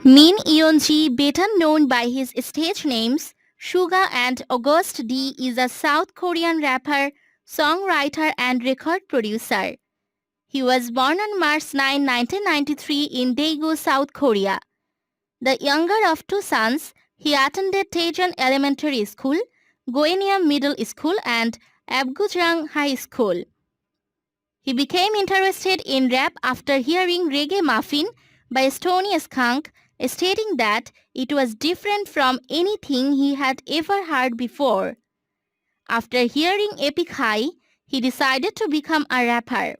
Min Yeon-ji, better known by his stage names Suga and August D, is a South Korean rapper, songwriter and record producer. He was born on March 9, 1993 in Daegu, South Korea. The younger of two sons, he attended Daejeon Elementary School, Goeunium Middle School and Abgujang High School. He became interested in rap after hearing Reggae Muffin by Stony Skunk, stating that it was different from anything he had ever heard before. After hearing Epic High, he decided to become a rapper.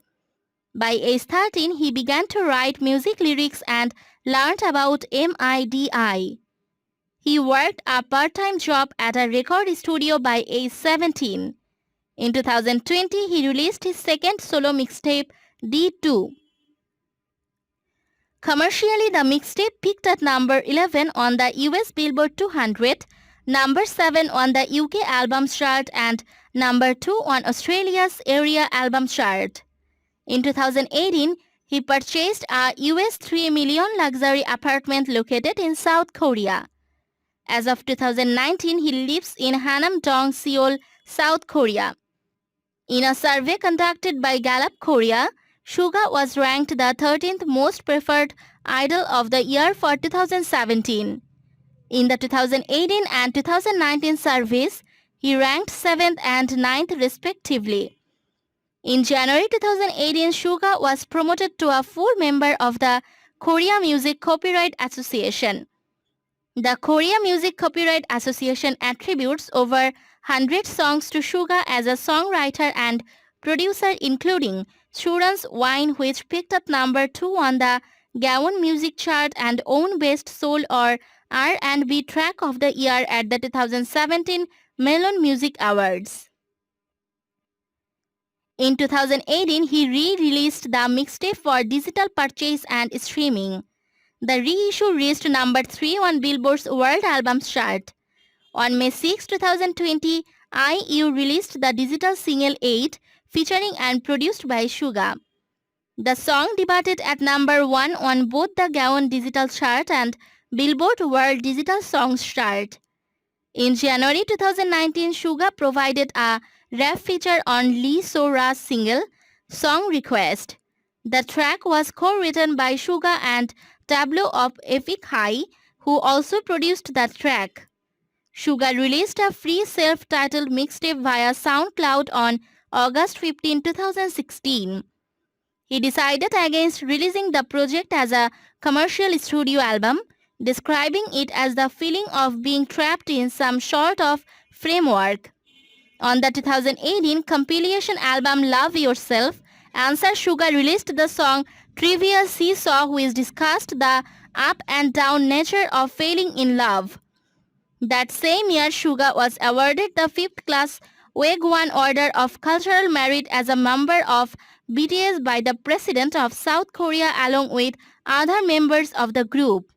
By age 13, he began to write music lyrics and learned about MIDI. He worked a part-time job at a record studio by age 17. In 2020, he released his second solo mixtape, D2. Commercially, the mixtape peaked at number 11 on the US Billboard 200, number 7 on the UK Albums Chart and number 2 on Australia's Area Album Chart. In 2018, he purchased a US $3 million luxury apartment located in South Korea. As of 2019, he lives in Hanam-dong, Seoul, South Korea. In a survey conducted by Gallup Korea, Suga was ranked the 13th most preferred idol of the year for 2017. In the 2018 and 2019 surveys, he ranked 7th and 9th respectively. In January 2018, Suga was promoted to a full member of the Korea Music Copyright Association. The Korea Music Copyright Association attributes over 100 songs to Suga as a songwriter and producer, including Suran's Wine, which picked up number 2 on the Gaon Music Chart, and Own Best Soul or R&B Track of the Year at the 2017 Melon Music Awards. In 2018, he re-released the mixtape for digital purchase and streaming. The reissue reached number 3 on Billboard's World Albums Chart. On May 6, 2020, IU released the digital single 8, featuring and produced by Suga. The song debuted at number 1 on both the Gaon Digital Chart and Billboard World Digital Songs Chart. In January 2019, Suga provided a rap feature on Lee So-ra's single, Song Request. The track was co-written by Suga and Tableau of Epic High, who also produced the track. Suga released a free self-titled mixtape via SoundCloud on August 15, 2016. He decided against releasing the project as a commercial studio album, describing it as the feeling of being trapped in some sort of framework. On the 2018 compilation album Love Yourself, Answer Suga released the song Trivia Seesaw, which discussed the up and down nature of falling in love. That same year, Suga was awarded the 5th class Wagwon Order of Cultural Merit as a member of BTS by the President of South Korea along with other members of the group.